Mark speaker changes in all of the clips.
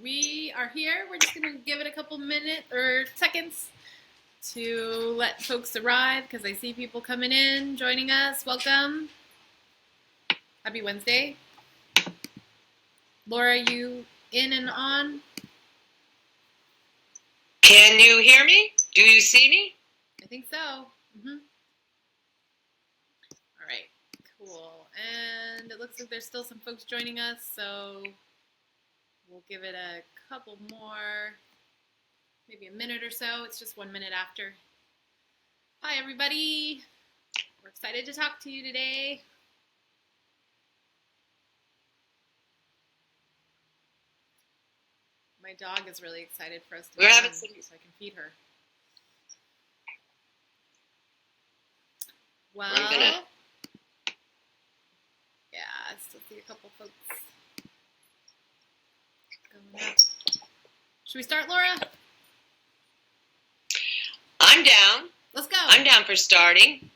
Speaker 1: we are here. We're just going to give it a couple minutes or seconds to let folks arrive because I see people coming in, joining us. Welcome. Happy Wednesday. Laura, you in and on?
Speaker 2: Can you hear me? Do you see me?
Speaker 1: I think so. All right, cool. And it looks like there's still some folks joining us, so we'll give it a couple more, maybe a minute or so. It's just 1 minute after. Hi, everybody. We're excited to talk to you today. My dog is really excited for us to be on, so I can feed her. Well, yeah, I still see a couple folks going up. Should we start, Laura?
Speaker 2: I'm down.
Speaker 1: Let's go.
Speaker 2: I'm down for starting.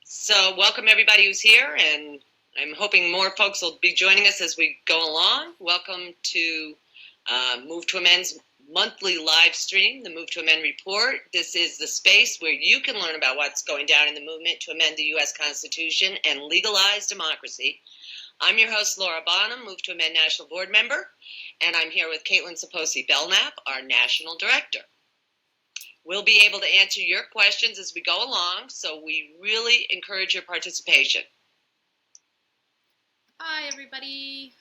Speaker 2: So welcome everybody who's here, and I'm hoping more folks will be joining us as we go along. Welcome to Move to Amend's monthly live stream, the Move to Amend Report. This is the space where you can learn about what's going down in the movement to amend the U.S. Constitution and legalize democracy. I'm your host, Laura Bonham, Move to Amend National Board Member, and I'm here with Caitlin Saposi-Belknap, our National Director. We'll be able to answer your questions as we go along, so we really encourage your participation.
Speaker 1: Hi, everybody.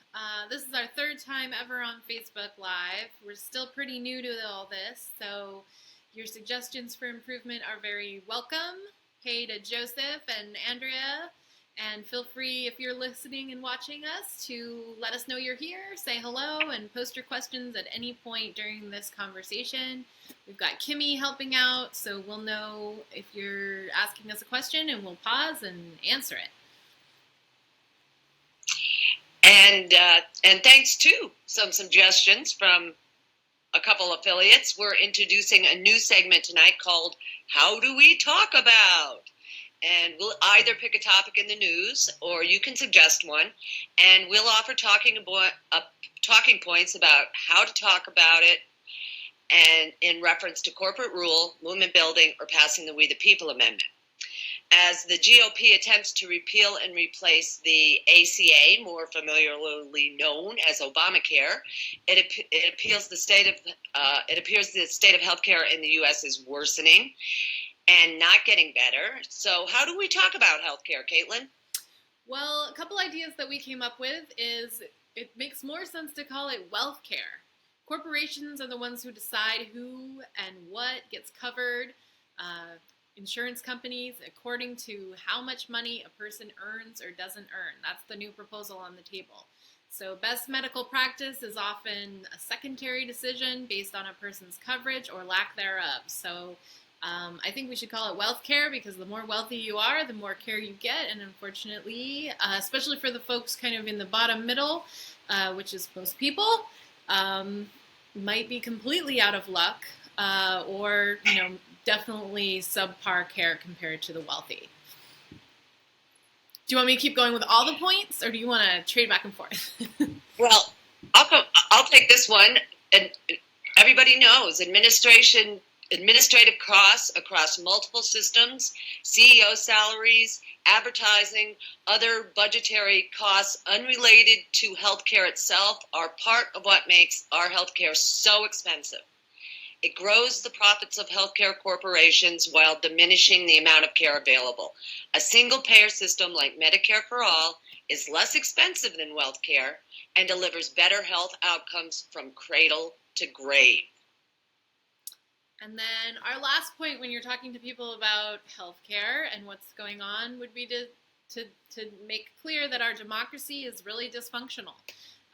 Speaker 1: This is our third time ever on Facebook Live. We're still pretty new to all this, so your suggestions for improvement are very welcome. Hey to Joseph and Andrea, and feel free, if you're listening and watching us, to let us know you're here, say hello, and post your questions at any point during this conversation. We've got Kimmy helping out, so we'll know if you're asking us a question, and we'll pause and answer it.
Speaker 2: And thanks to some suggestions from a couple affiliates, we're introducing a new segment tonight called How Do We Talk About? And we'll either pick a topic in the news or you can suggest one, and we'll offer talking points about how to talk about it and in reference to corporate rule, movement building, or passing the We the People Amendment. As the GOP attempts to repeal and replace the ACA, more familiarly known as Obamacare, it appears the state of healthcare in the U.S. is worsening and not getting better. So how do we talk about healthcare, Caitlin?
Speaker 1: Well, a couple ideas that we came up with is it makes more sense to call it wealth care. Corporations are the ones who decide who and what gets covered. Insurance companies, according to how much money a person earns or doesn't earn. That's the new proposal on the table. So best medical practice is often a secondary decision based on a person's coverage or lack thereof. So I think we should call it wealth care because the more wealthy you are, the more care you get. And unfortunately, especially for the folks kind of in the bottom middle, which is most people, might be completely out of luck or, definitely subpar care compared to the wealthy. Do you want me to keep going with all the points, or do you want to trade back and forth?
Speaker 2: Well, I'll take this one. And everybody knows administrative costs across multiple systems, CEO salaries, advertising, other budgetary costs unrelated to healthcare itself are part of what makes our healthcare so expensive. It grows the profits of healthcare corporations while diminishing the amount of care available. A single-payer system like Medicare for All is less expensive than wealth care and delivers better health outcomes from cradle to grave.
Speaker 1: And then our last point when you're talking to people about healthcare and what's going on would be to make clear that our democracy is really dysfunctional.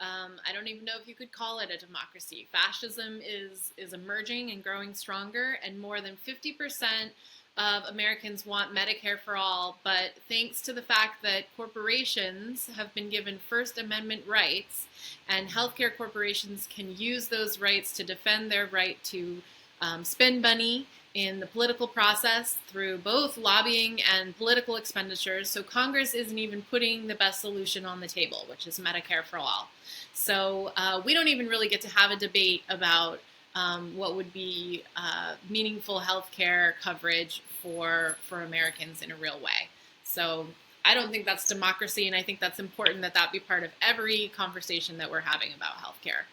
Speaker 1: I don't even know if you could call it a democracy. Fascism is emerging and growing stronger, and more than 50% of Americans want Medicare for all, but thanks to the fact that corporations have been given First Amendment rights, and healthcare corporations can use those rights to defend their right to spend money in the political process through both lobbying and political expenditures. So Congress isn't even putting the best solution on the table, which is Medicare for all. So we don't even really get to have a debate about what would be meaningful health care coverage for Americans in a real way. So I don't think that's democracy, and I think that's important that that be part of every conversation that we're having about health care.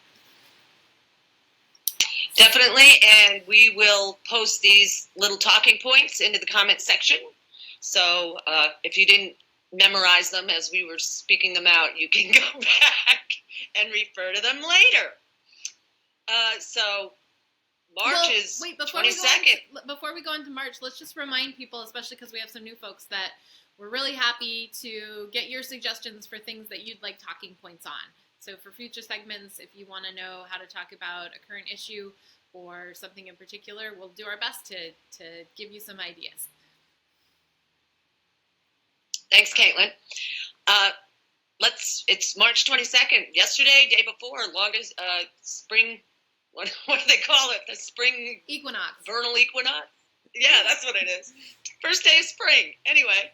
Speaker 2: Definitely, and we will post these little talking points into the comment section. So if you didn't memorize them as we were speaking them out, you can go back and refer to them later. So March is 22nd.
Speaker 1: Before we go into March, let's just remind people, especially because we have some new folks, that we're really happy to get your suggestions for things that you'd like talking points on. So for future segments, if you want to know how to talk about a current issue or something in particular, we'll do our best to give you some ideas.
Speaker 2: Thanks, Caitlin. It's March 22nd. Yesterday, day before, longest spring. What do they call it? The spring
Speaker 1: equinox.
Speaker 2: Vernal equinox. Yeah, that's what it is. First day of spring. Anyway,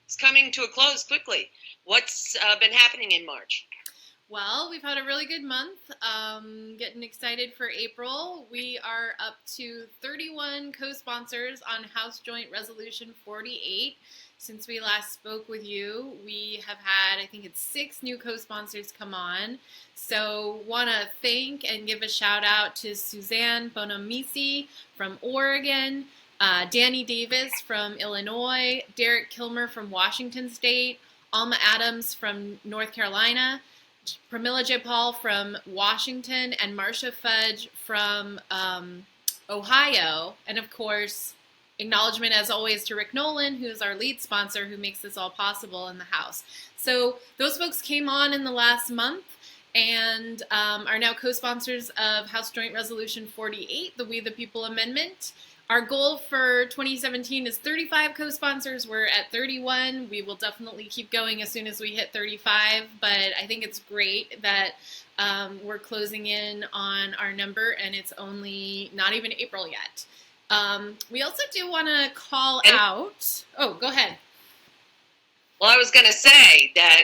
Speaker 2: it's coming to a close quickly. What's been happening in March?
Speaker 1: Well, we've had a really good month. Getting excited for April. We are up to 31 co-sponsors on House Joint Resolution 48. Since we last spoke with you, we have had, I think it's 6 new co-sponsors come on. So want to thank and give a shout out to Suzanne Bonamisi from Oregon, Danny Davis from Illinois, Derek Kilmer from Washington State, Alma Adams from North Carolina, Pramila Jayapal from Washington, and Marcia Fudge from Ohio. And of course, acknowledgement as always to Rick Nolan, who is our lead sponsor, who makes this all possible in the House. So those folks came on in the last month and are now co-sponsors of House Joint Resolution 48, the We the People Amendment. Our goal for 2017 is 35 co-sponsors. We're at 31. We will definitely keep going as soon as we hit 35, but I think it's great that we're closing in on our number, and it's only not even April yet. We also do want to call out... Oh, go ahead.
Speaker 2: Well, I was going to say that,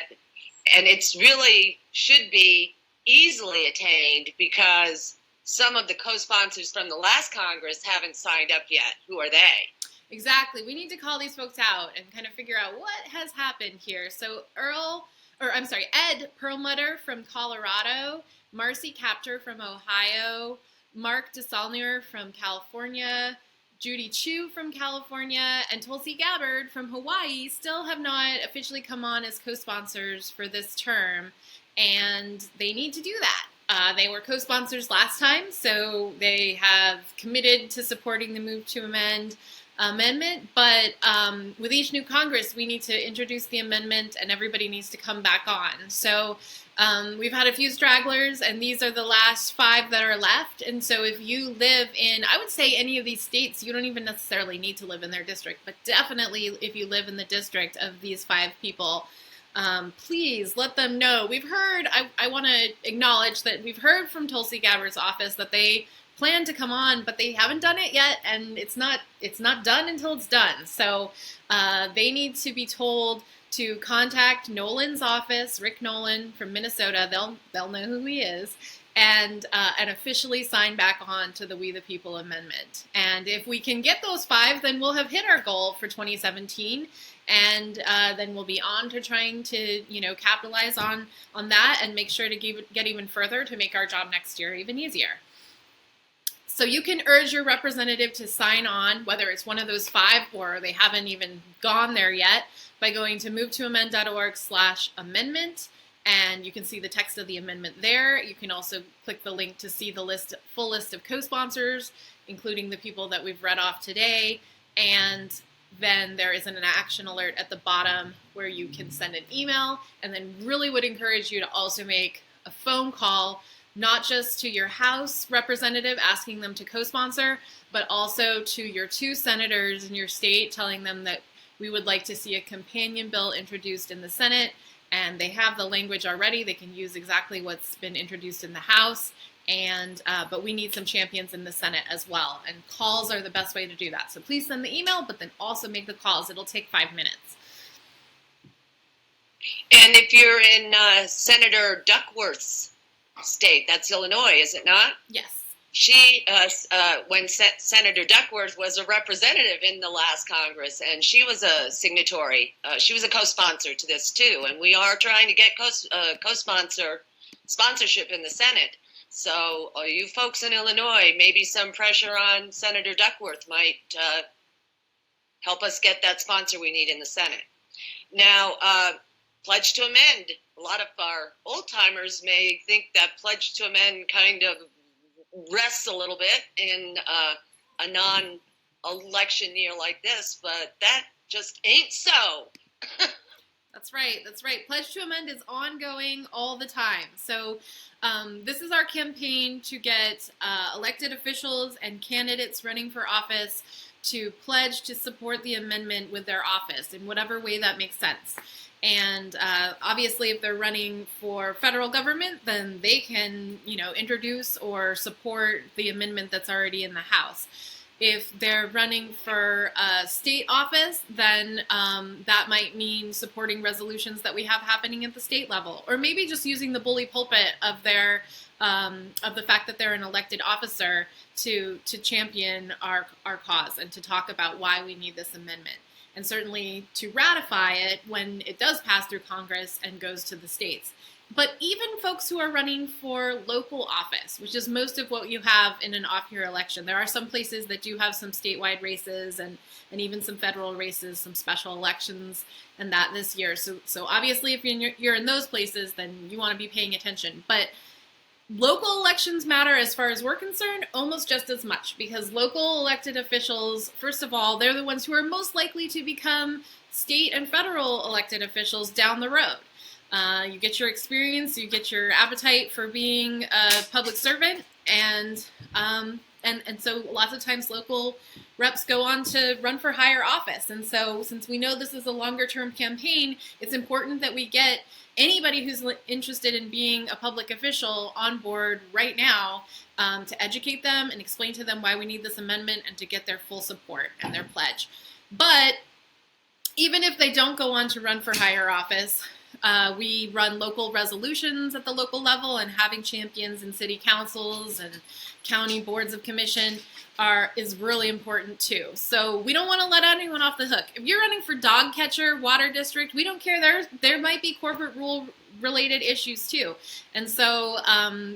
Speaker 2: and it's really should be easily attained because some of the co-sponsors from the last Congress haven't signed up yet. Who are they?
Speaker 1: Exactly. We need to call these folks out and kind of figure out what has happened here. So Ed Perlmutter from Colorado, Marcy Kaptur from Ohio, Mark DeSaulnier from California, Judy Chu from California, and Tulsi Gabbard from Hawaii still have not officially come on as co-sponsors for this term, and they need to do that. They were co-sponsors last time, so they have committed to supporting the Move to Amendment, but with each new Congress, we need to introduce the amendment, and everybody needs to come back on. So we've had a few stragglers, and these are the last 5 that are left. And so if you live in, I would say any of these states, you don't even necessarily need to live in their district, but definitely if you live in the district of these 5 people, please let them know. We've heard, I want to acknowledge that we've heard from Tulsi Gabbard's office that they plan to come on, but they haven't done it yet, and it's not done until it's done. So they need to be told to contact Nolan's office, Rick Nolan from Minnesota. They'll know who he is, and officially sign back on to the We the People Amendment. And if we can get those 5, then we'll have hit our goal for 2017. And then we'll be on to trying to, capitalize on that and make sure to get even further to make our job next year even easier. So you can urge your representative to sign on, whether it's one of those 5 or they haven't even gone there yet, by going to movetoamend.org/amendment, and you can see the text of the amendment there. You can also click the link to see the full list of co-sponsors, including the people that we've read off today, and then there is an action alert at the bottom where you can send an email, and then really would encourage you to also make a phone call, not just to your House representative asking them to co-sponsor, but also to your 2 senators in your state telling them that we would like to see a companion bill introduced in the Senate, and they have the language already. They can use exactly what's been introduced in the House, But we need some champions in the Senate as well. And calls are the best way to do that. So please send the email, but then also make the calls. It'll take 5 minutes.
Speaker 2: And if you're in Senator Duckworth's state, that's Illinois, is it not?
Speaker 1: Yes.
Speaker 2: She, when Senator Duckworth was a representative in the last Congress, and she was a signatory. She was a co-sponsor to this too, and we are trying to get sponsorship in the Senate. So you folks in Illinois, maybe some pressure on Senator Duckworth might help us get that sponsor we need in the Senate. Now, Pledge to Amend. A lot of our old-timers may think that Pledge to Amend kind of rests a little bit in a non-election year like this, but that just ain't so.
Speaker 1: That's right. That's right. Pledge to Amend is ongoing all the time. So this is our campaign to get elected officials and candidates running for office to pledge to support the amendment with their office in whatever way that makes sense. And obviously, if they're running for federal government, then they can, introduce or support the amendment that's already in the House. If they're running for a state office, then that might mean supporting resolutions that we have happening at the state level, or maybe just using the bully pulpit of their of the fact that they're an elected officer to champion our cause and to talk about why we need this amendment. And certainly to ratify it when it does pass through Congress and goes to the states. But even folks who are running for local office, which is most of what you have in an off-year election. There are some places that do have some statewide races and even some federal races, some special elections and that this year. So obviously if you're in those places, then you want to be paying attention. But local elections matter as far as we're concerned almost just as much, because local elected officials, first of all, they're the ones who are most likely to become state and federal elected officials down the road. You get your experience, you get your appetite for being a public servant, and so lots of times local reps go on to run for higher office. And so since we know this is a longer term campaign, it's important that we get anybody who's interested in being a public official on board right now to educate them and explain to them why we need this amendment and to get their full support and their pledge. But even if they don't go on to run for higher office, we run local resolutions at the local level, and having champions in city councils and county boards of commission is really important too. So we don't want to let anyone off the hook. If you're running for dog catcher, water district, we don't care. There might be corporate rule related issues too. And so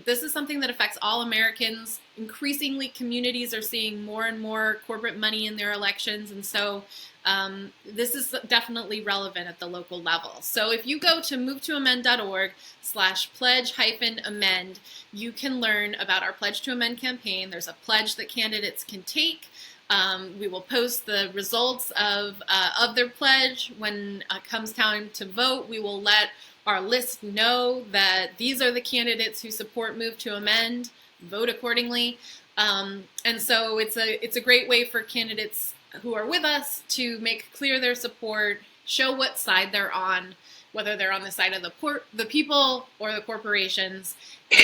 Speaker 1: this is something that affects all Americans. Increasingly, communities are seeing more and more corporate money in their elections. And so this is definitely relevant at the local level. So if you go to movetoamend.org/pledge-amend, you can learn about our Pledge to Amend campaign. There's a pledge that candidates can take. We will post the results of their pledge. When it comes time to vote, we will let our list know that these are the candidates who support Move to Amend. Vote accordingly. And so it's a great way for candidates who are with us to make clear their support, show what side they're on, whether they're on the side of the people or the corporations.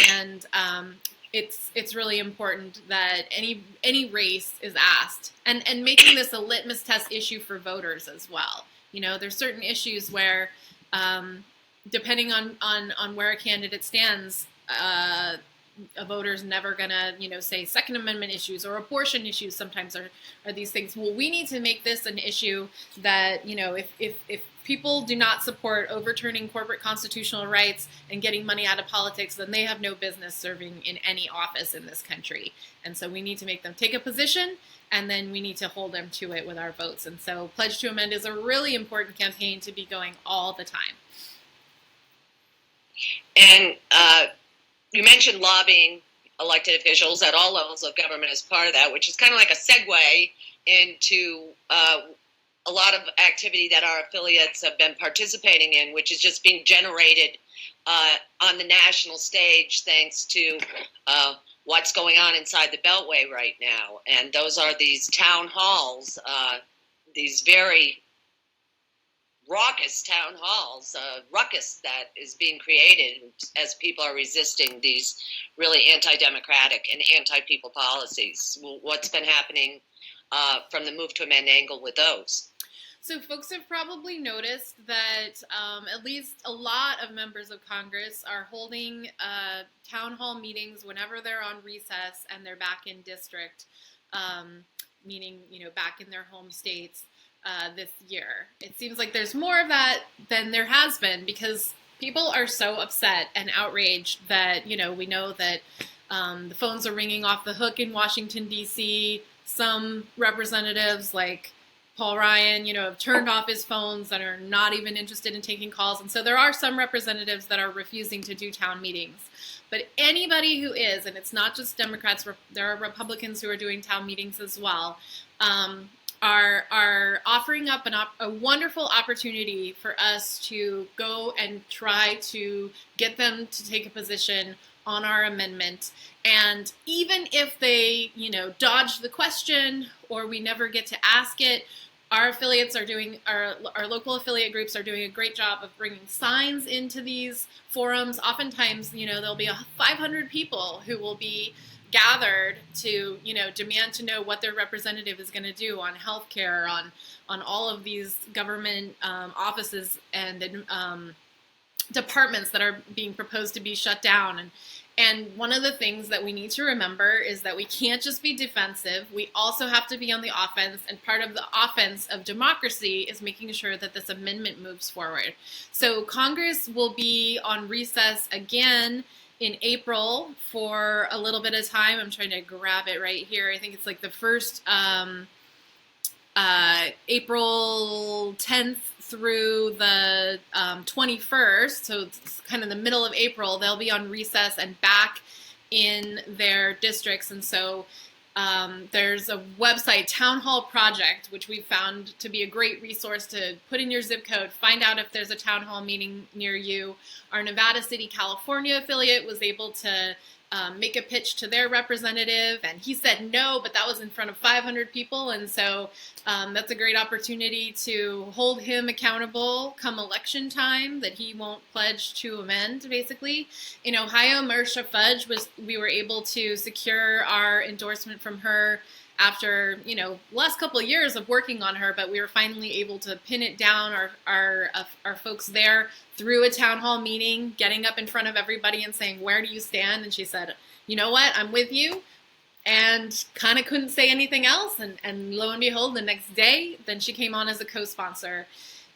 Speaker 1: And it's really important that any race is asked, and making this a litmus test issue for voters as well. There's certain issues where depending on where a candidate stands, a voter's never gonna, say Second Amendment issues or abortion issues sometimes are these things. Well, we need to make this an issue that, if people do not support overturning corporate constitutional rights and getting money out of politics, then they have no business serving in any office in this country. And so we need to make them take a position, and then we need to hold them to it with our votes. And so Pledge to Amend is a really important campaign to be going all the time.
Speaker 2: And you mentioned lobbying elected officials at all levels of government as part of that, which is kind of like a segue into a lot of activity that our affiliates have been participating in, which is just being generated on the national stage thanks to what's going on inside the Beltway right now. And those are these town halls, these very raucous town halls, ruckus that is being created as people are resisting these really anti-democratic and anti-people policies. What's been happening from the Move to Amend angle with those?
Speaker 1: So folks have probably noticed that at least a lot of members of Congress are holding town hall meetings whenever they're on recess and they're back in district, meaning, back in their home states this year. It seems like there's more of that than there has been because people are so upset and outraged that, we know that the phones are ringing off the hook in Washington, D.C. Some representatives like Paul Ryan, have turned off his phones and are not even interested in taking calls. And so there are some representatives that are refusing to do town meetings. But anybody who is, and it's not just Democrats, there are Republicans who are doing town meetings as well, are offering up a wonderful opportunity for us to go and try to get them to take a position on our amendment. And even if they, dodge the question or we never get to ask it, our affiliates are doing, our local affiliate groups are doing a great job of bringing signs into these forums. Oftentimes, there'll be 500 people who will be gathered to, demand to know what their representative is going to do on healthcare, on all of these government offices and departments that are being proposed to be shut down. And one of the things that we need to remember is that we can't just be defensive. We also have to be on the offense. And part of the offense of democracy is making sure that this amendment moves forward. So Congress will be on recess again in April for a little bit of time. I'm trying to grab it right here. I think it's like the first April 10th through the 21st, so it's kind of the middle of April, they'll be on recess and back in their districts. And so there's a website, Town Hall Project, which we found to be a great resource to put in your zip code, find out if there's a town hall meeting near you. Our Nevada City, California affiliate was able to make a pitch to their representative, and he said no, but that was in front of 500 people, and so that's a great opportunity to hold him accountable come election time, that he won't pledge to amend, basically. In Ohio, Marcia Fudge, we were able to secure our endorsement from her after, last couple of years of working on her, but we were finally able to pin it down, our folks there, through a town hall meeting, getting up in front of everybody and saying, where do you stand? And she said, you know what, I'm with you, and kind of couldn't say anything else. And lo and behold, the next day, then she came on as a co-sponsor.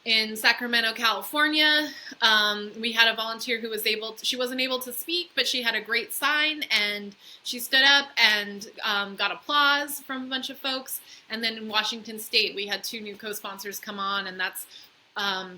Speaker 1: In Sacramento, California, we had a volunteer who was she wasn't able to speak, but she had a great sign, and she stood up and got applause from a bunch of folks. And then in Washington State, we had 2 new co-sponsors come on, and that's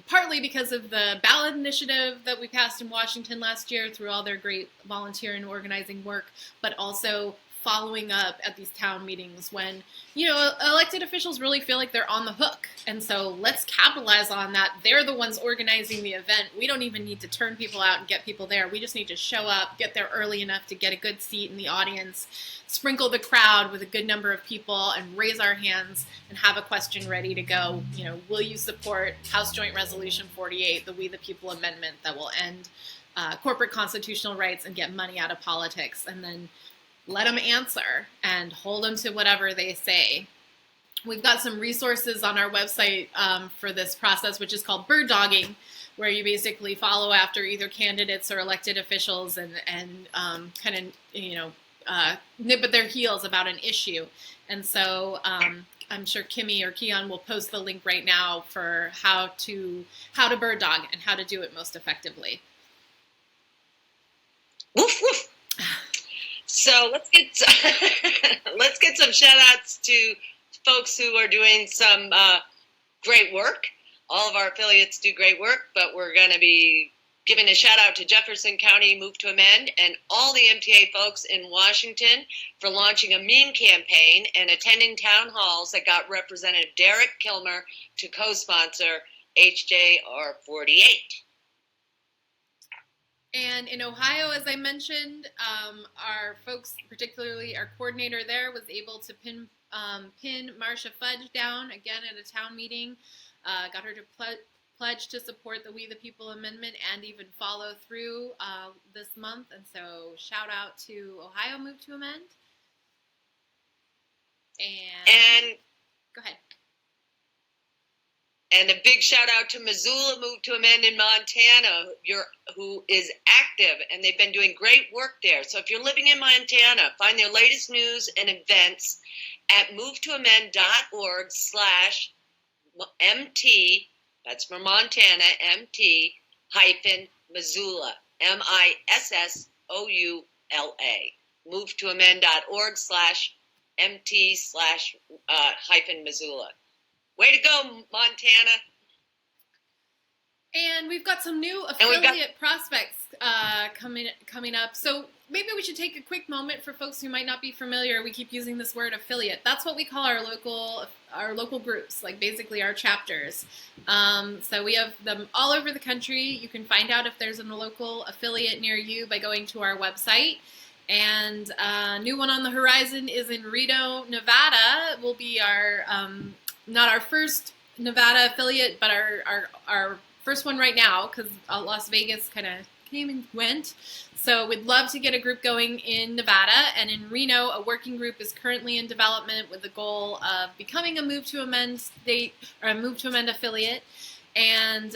Speaker 1: partly because of the ballot initiative that we passed in Washington last year through all their great volunteer and organizing work, but also following up at these town meetings when, elected officials really feel like they're on the hook. And so let's capitalize on that. They're the ones organizing the event. We don't even need to turn people out and get people there. We just need to show up, get there early enough to get a good seat in the audience, sprinkle the crowd with a good number of people, and raise our hands and have a question ready to go. Will you support House Joint Resolution 48, the We the People Amendment that will end corporate constitutional rights and get money out of politics? And then let them answer and hold them to whatever they say. We've got some resources on our website for this process, which is called bird dogging, where you basically follow after either candidates or elected officials and kind of, nip at their heels about an issue. And so I'm sure Kimmy or Keon will post the link right now for how to bird dog and how to do it most effectively.
Speaker 2: Woof, woof. So let's get some shout outs to folks who are doing some great work. All of our affiliates do great work, but we're going to be giving a shout out to Jefferson County Move to Amend and all the MTA folks in Washington for launching a meme campaign and attending town halls that got Representative Derek Kilmer to co-sponsor HJR 48.
Speaker 1: And in Ohio, as I mentioned, our folks, particularly our coordinator there, was able to pin Marcia Fudge down again at a town meeting, got her to pledge to support the We the People Amendment and even follow through this month. And so shout out to Ohio Move to Amend. And go ahead.
Speaker 2: And a big shout out to Missoula Move to Amend in Montana, who is active, and they've been doing great work there. So if you're living in Montana, find their latest news and events at movetoamend.org/MT, that's for Montana, MT hyphen Missoula, MISSOULA. movetoamend.org/MT hyphen Missoula. Way to go, Montana.
Speaker 1: And we've got some new affiliate prospects coming up. So maybe we should take a quick moment for folks who might not be familiar. We keep using this word affiliate. That's what we call our local groups, like basically our chapters. So we have them all over the country. You can find out if there's a local affiliate near you by going to our website. And a new one on the horizon is in Reno, Nevada. Will be our not our first Nevada affiliate, but our first one right now, because Las Vegas kind of came and went. So we'd love to get a group going in Nevada. And in Reno, a working group is currently in development with the goal of becoming a Move to Amend state or a Move to Amend affiliate. And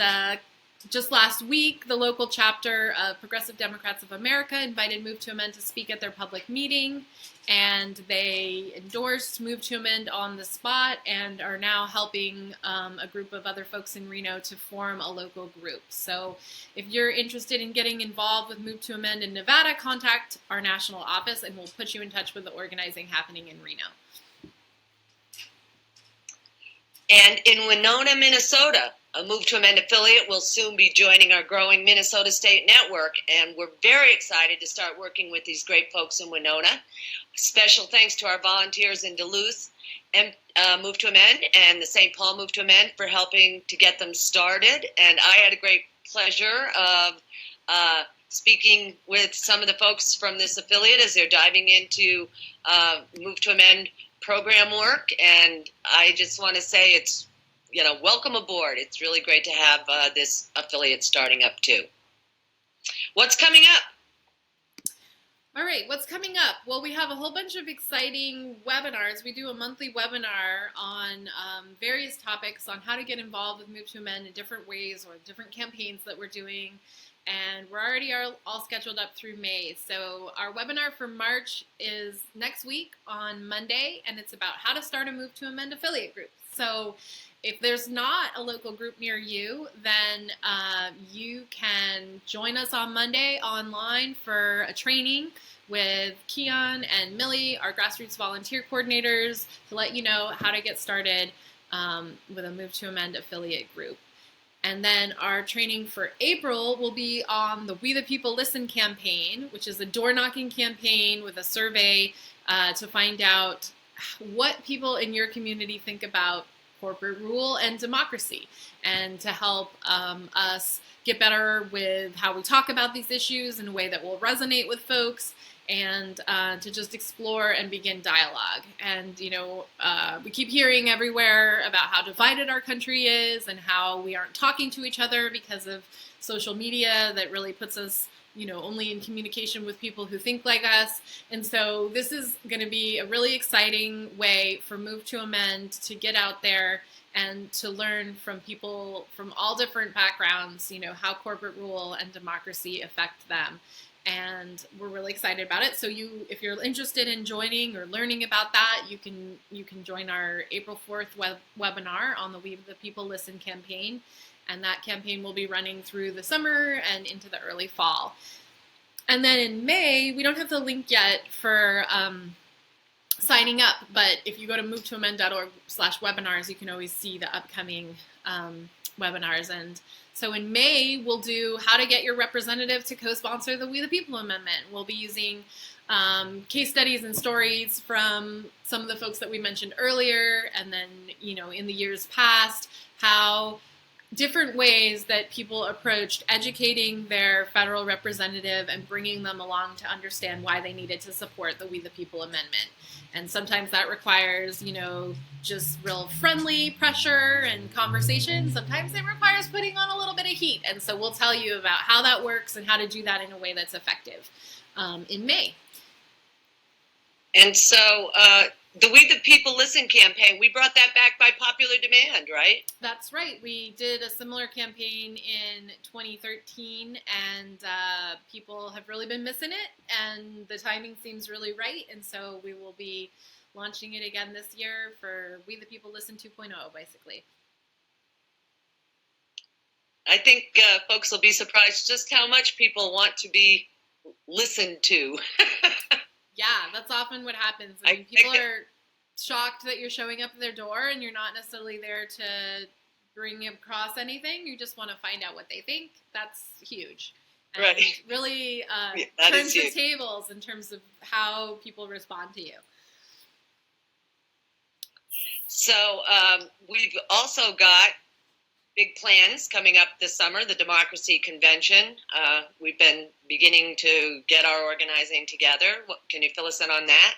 Speaker 1: just last week, the local chapter of Progressive Democrats of America invited Move to Amend to speak at their public meeting, and they endorsed Move to Amend on the spot and are now helping a group of other folks in Reno to form a local group. So if you're interested in getting involved with Move to Amend in Nevada, contact our national office and we'll put you in touch with the organizing happening in Reno.
Speaker 2: And in Winona, Minnesota, a Move to Amend affiliate will soon be joining our growing Minnesota State Network, and we're very excited to start working with these great folks in Winona. Special thanks to our volunteers in Duluth and Move to Amend and the St. Paul Move to Amend for helping to get them started. And I had a great pleasure of speaking with some of the folks from this affiliate as they're diving into Move to Amend program work, and I just want to say it's, welcome aboard. It's really great to have this affiliate starting up too. What's coming up?
Speaker 1: All right, what's coming up? Well, we have a whole bunch of exciting webinars. We do a monthly webinar on various topics on how to get involved with Move to Amend in different ways or different campaigns that we're doing. And we're already all scheduled up through May. So our webinar for March is next week on Monday, and it's about how to start a Move to Amend affiliate group. So if there's not a local group near you, then you can join us on Monday online for a training with Keon and Millie, our grassroots volunteer coordinators, to let you know how to get started with a Move to Amend affiliate group. And then our training for April will be on the We the People Listen campaign, which is a door-knocking campaign with a survey to find out what people in your community think about corporate rule and democracy, and to help us get better with how we talk about these issues in a way that will resonate with folks, and to just explore and begin dialogue. And, we keep hearing everywhere about how divided our country is and how we aren't talking to each other because of social media that really puts us, only in communication with people who think like us. And so this is going to be a really exciting way for Move to Amend to get out there and to learn from people from all different backgrounds, how corporate rule and democracy affect them. And we're really excited about it. So if you're interested in joining or learning about that, you can join our April 4th webinar on the We the People Listen campaign. And that campaign will be running through the summer and into the early fall. And then in May, we don't have the link yet for signing up, but if you go to movetoamend.org/webinars, you can always see the upcoming webinars. And so in May, we'll do how to get your representative to co-sponsor the We the People Amendment. We'll be using case studies and stories from some of the folks that we mentioned earlier, and then, in the years past, how different ways that people approached educating their federal representative and bringing them along to understand why they needed to support the We the People amendment. And sometimes that requires, just real friendly pressure and conversation. Sometimes it requires putting on a little bit of heat. And so we'll tell you about how that works and how to do that in a way that's effective in May.
Speaker 2: And so the We the People Listen campaign, we brought that back by popular demand, right?
Speaker 1: That's right. We did a similar campaign in 2013, and people have really been missing it, and the timing seems really right, and so we will be launching it again this year for We the People Listen 2.0, basically.
Speaker 2: I think folks will be surprised just how much people want to be listened to.
Speaker 1: Yeah, that's often what happens. I mean, people are shocked that you're showing up at their door and you're not necessarily there to bring across anything. You just want to find out what they think. That's huge. And
Speaker 2: right.
Speaker 1: Really turns the tables in terms of how people respond to you.
Speaker 2: So we've also got big plans coming up this summer, the Democracy Convention. We've been beginning to get our organizing together. Can you fill us in on that?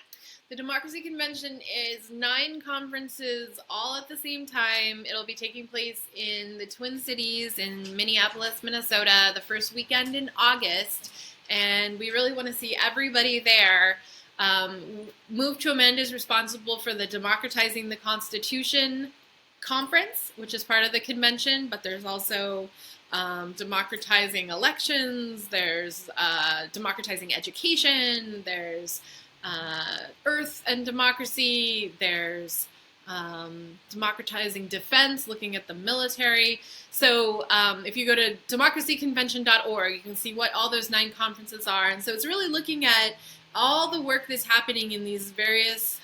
Speaker 1: The Democracy Convention is 9 conferences all at the same time. It'll be taking place in the Twin Cities in Minneapolis, Minnesota, the first weekend in August. And we really want to see everybody there. Move to Amend is responsible for the Democratizing the Constitution conference, which is part of the convention, but there's also democratizing elections, there's democratizing education, there's Earth and democracy, there's democratizing defense, looking at the military. So if you go to democracyconvention.org, you can see what all those 9 conferences are. And so it's really looking at all the work that's happening in these various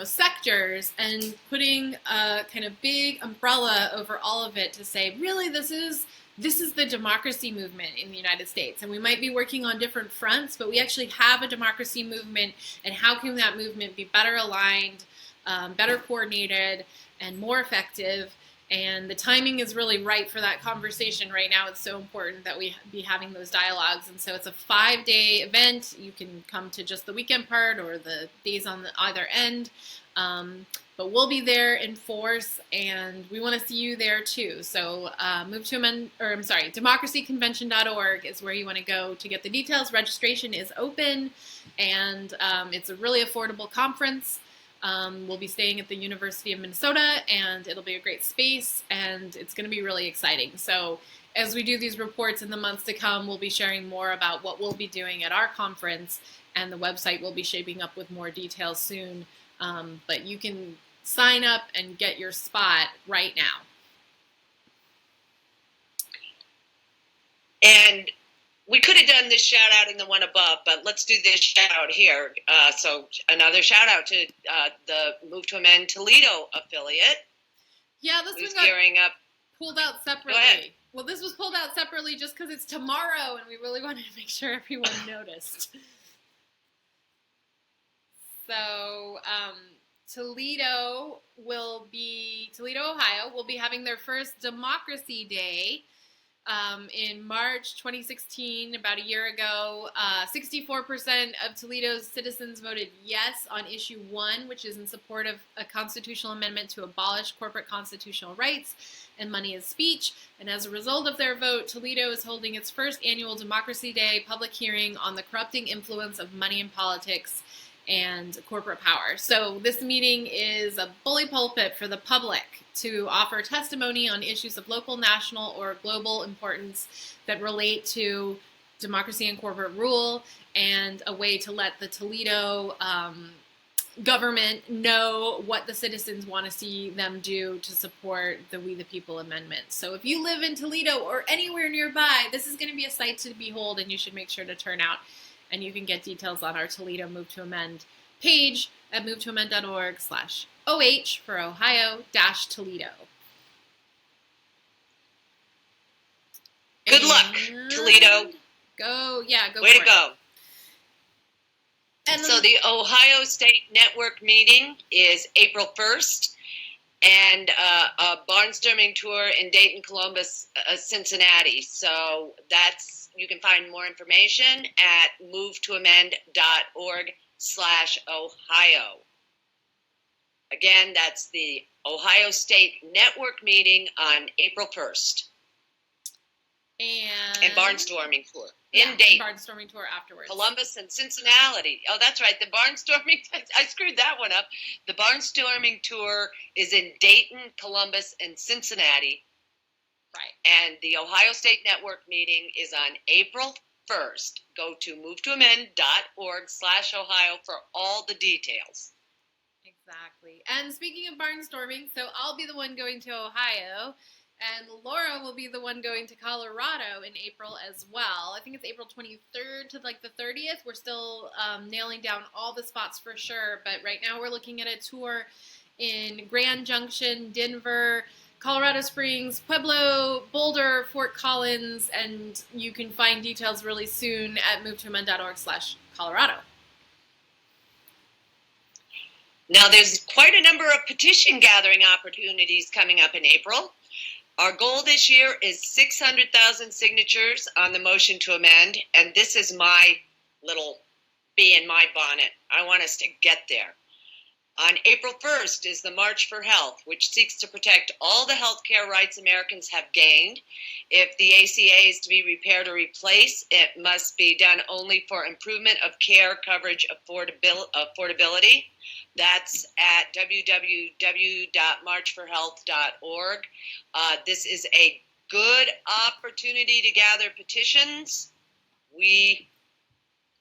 Speaker 1: sectors and putting a kind of big umbrella over all of it to say, really, this is the democracy movement in the United States. And we might be working on different fronts, but we actually have a democracy movement, and how can that movement be better aligned, better coordinated, and more effective? And the timing is really right for that conversation right now. It's so important that we be having those dialogues. And so it's a 5-day event. You can come to just the weekend part or the days on either end. But we'll be there in force, and we want to see you there too. So democracyconvention.org is where you want to go to get the details. Registration is open, and it's a really affordable conference. We'll be staying at the University of Minnesota, and it'll be a great space, and it's going to be really exciting. So as we do these reports in the months to come, we'll be sharing more about what we'll be doing at our conference, and the website will be shaping up with more details soon. But you can sign up and get your spot right now.
Speaker 2: And we could have done this shout out in the one above, but let's do this shout out here. So another shout out to the Move to Amend Toledo affiliate.
Speaker 1: Yeah, this
Speaker 2: one
Speaker 1: got
Speaker 2: gearing up.
Speaker 1: Pulled out separately. Well, this was pulled out separately just because it's tomorrow, and we really wanted to make sure everyone noticed. So Toledo, Ohio, will be having their first Democracy Day in March 2016, about a year ago. 64% of Toledo's citizens voted yes on issue 1, which is in support of a constitutional amendment to abolish corporate constitutional rights and money as speech. And as a result of their vote, Toledo is holding its first annual Democracy Day public hearing on the corrupting influence of money in politics and corporate power. So this meeting is a bully pulpit for the public to offer testimony on issues of local, national, or global importance that relate to democracy and corporate rule, and a way to let the Toledo government know what the citizens want to see them do to support the We the People amendment. So if you live in Toledo or anywhere nearby, this is going to be a sight to behold, and you should make sure to turn out. And you can get details on our Toledo Move to Amend page at movetoamend.org/OH for Ohio-Toledo.
Speaker 2: Good luck, Toledo.
Speaker 1: Go
Speaker 2: Way
Speaker 1: for
Speaker 2: to go. And so the Ohio State Network meeting is April 1st, and a barnstorming tour in Dayton, Columbus, Cincinnati. So you can find more information at movetoamend.org/Ohio. Again, that's the Ohio State Network meeting on April 1st. And barnstorming tour in Dayton.
Speaker 1: Barnstorming tour afterwards.
Speaker 2: Columbus and Cincinnati. Oh, that's right. The barnstorming, I screwed that one up. The barnstorming tour is in Dayton, Columbus, and Cincinnati.
Speaker 1: Right.
Speaker 2: And the Ohio State Network meeting is on April 1st. Go to movetoamend.org/Ohio for all the details.
Speaker 1: Exactly. And speaking of barnstorming, so I'll be the one going to Ohio, and Laura will be the one going to Colorado in April as well. I think it's April 23rd to like the 30th. We're still nailing down all the spots for sure, but right now we're looking at a tour in Grand Junction, Denver, Colorado Springs, Pueblo, Boulder, Fort Collins, and you can find details really soon at movetoamend.org/Colorado.
Speaker 2: Now, there's quite a number of petition gathering opportunities coming up in April. Our goal this year is 600,000 signatures on the motion to amend, and this is my little bee in my bonnet. I want us to get there. On April 1st is the March for Health, which seeks to protect all the health care rights Americans have gained. If the ACA is to be repaired or replaced, it must be done only for improvement of care coverage affordability. That's at www.marchforhealth.org. This is a good opportunity to gather petitions. We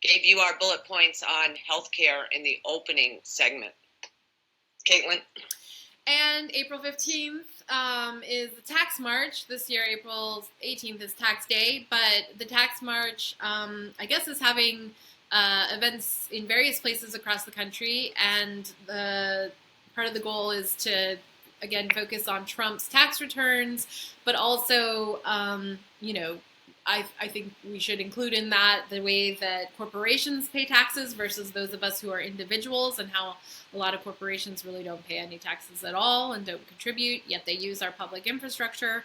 Speaker 2: gave you our bullet points on healthcare in the opening segment. Caitlin?
Speaker 1: And April 15th is the tax march. This year, April 18th is tax day, but the tax march, I guess, is having events in various places across the country, and part of the goal is to, again, focus on Trump's tax returns, but also, I think we should include in that the way that corporations pay taxes versus those of us who are individuals, and how a lot of corporations really don't pay any taxes at all and don't contribute, yet they use our public infrastructure.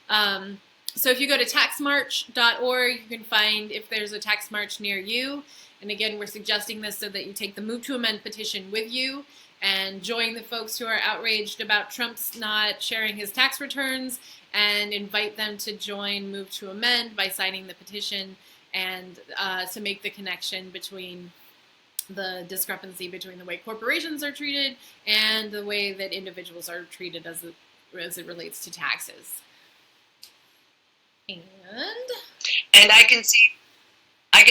Speaker 1: So if you go to taxmarch.org, you can find if there's a tax march near you. And again, we're suggesting this so that you take the Move to Amend petition with you and join the folks who are outraged about Trump's not sharing his tax returns, and invite them to join Move to Amend by signing the petition, and to make the connection between the discrepancy between the way corporations are treated and the way that individuals are treated as it relates to taxes. And
Speaker 2: I can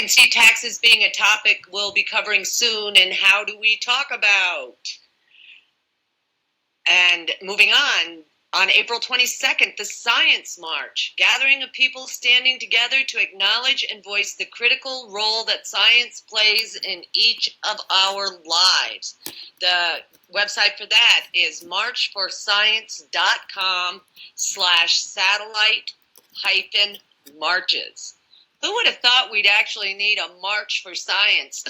Speaker 2: see taxes being a topic we'll be covering soon, and how do we talk about? And moving on April 22nd, the Science March, gathering of people standing together to acknowledge and voice the critical role that science plays in each of our lives. The website for that is marchforscience.com/satellite-marches. Who would have thought we'd actually need a march for science?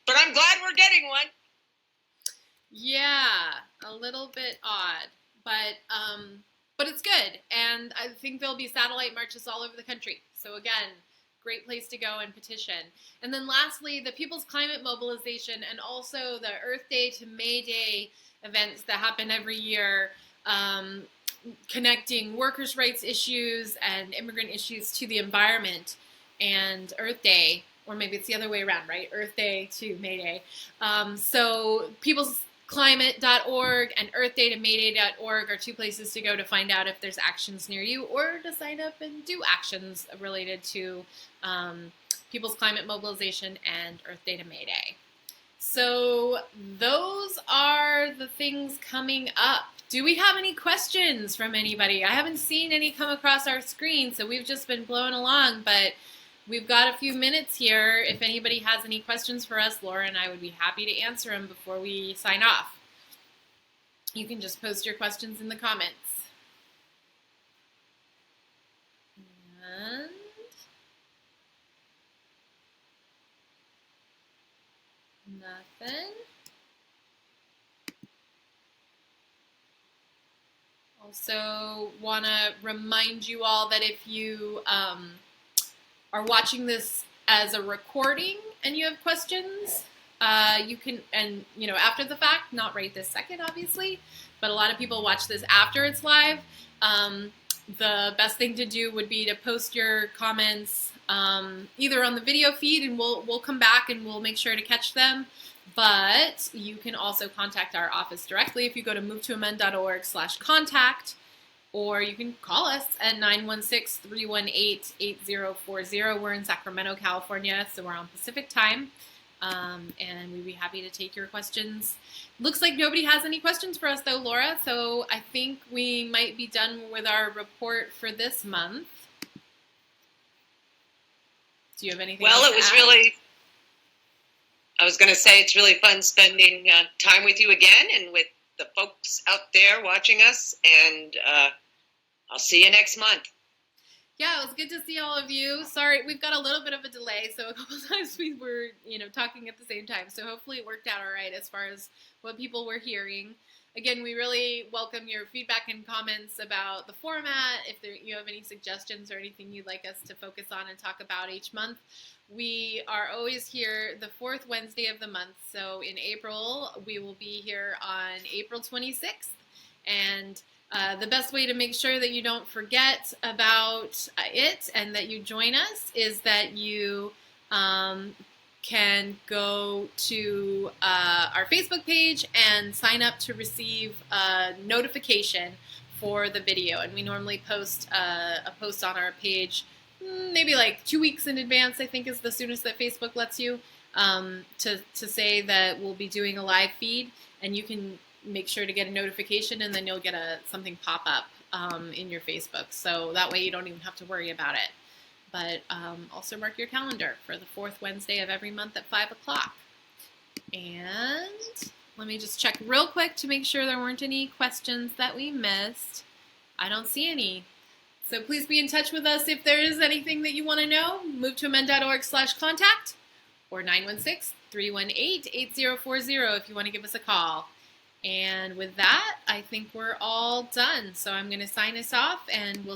Speaker 2: But I'm glad we're getting one.
Speaker 1: Yeah, a little bit odd. But it's good, and I think there'll be satellite marches all over the country. So again, great place to go and petition. And then lastly, the People's Climate Mobilization, and also the Earth Day to May Day events that happen every year, connecting workers' rights issues and immigrant issues to the environment. And Earth Day, or maybe it's the other way around, right? Earth Day to May Day. So peoplesclimate.org and earthday-to-mayday.org are two places to go to find out if there's actions near you, or to sign up and do actions related to People's Climate Mobilization and Earth Day to May Day. So those are the things coming up. Do we have any questions from anybody? I haven't seen any come across our screen, so we've just been blowing along, but we've got a few minutes here. If anybody has any questions for us, Laura and I would be happy to answer them before we sign off. You can just post your questions in the comments. And nothing. Also want to remind you all that if you are watching this as a recording and you have questions, you can, and after the fact, not right this second, obviously, but a lot of people watch this after it's live. The best thing to do would be to post your comments either on the video feed, and we'll come back and we'll make sure to catch them. But you can also contact our office directly if you go to movetoamend.org/contact, or you can call us at 916-318-8040. We're in Sacramento, California, so we're on Pacific time, and we'd be happy to take your questions. Looks like nobody has any questions for us, though, Laura, so I think we might be done with our report for this month. Do you have anything else
Speaker 2: Well,
Speaker 1: to
Speaker 2: it was
Speaker 1: add?
Speaker 2: really... I was going to say it's really fun spending time with you again and with the folks out there watching us, and I'll see you next month.
Speaker 1: Yeah, it was good to see all of you. Sorry, we've got a little bit of a delay, so a couple times we were, talking at the same time. So hopefully it worked out all right as far as what people were hearing. Again, we really welcome your feedback and comments about the format. If you have any suggestions or anything you'd like us to focus on and talk about each month. We are always here the fourth Wednesday of the month. So in April, we will be here on April 26th. And the best way to make sure that you don't forget about it and that you join us is that you can go to our Facebook page and sign up to receive a notification for the video. And we normally post a post on our page maybe like 2 weeks in advance, I think is the soonest that Facebook lets you, to say that we'll be doing a live feed, and you can make sure to get a notification, and then you'll get something pop up in your Facebook. So that way you don't even have to worry about it. But also mark your calendar for the fourth Wednesday of every month at 5 o'clock. And let me just check real quick to make sure there weren't any questions that we missed. I don't see any. So please be in touch with us if there is anything that you want to know. Movetoamend.org/contact or 916-318-8040 if you want to give us a call. And with that, I think we're all done. So I'm going to sign us off, and we'll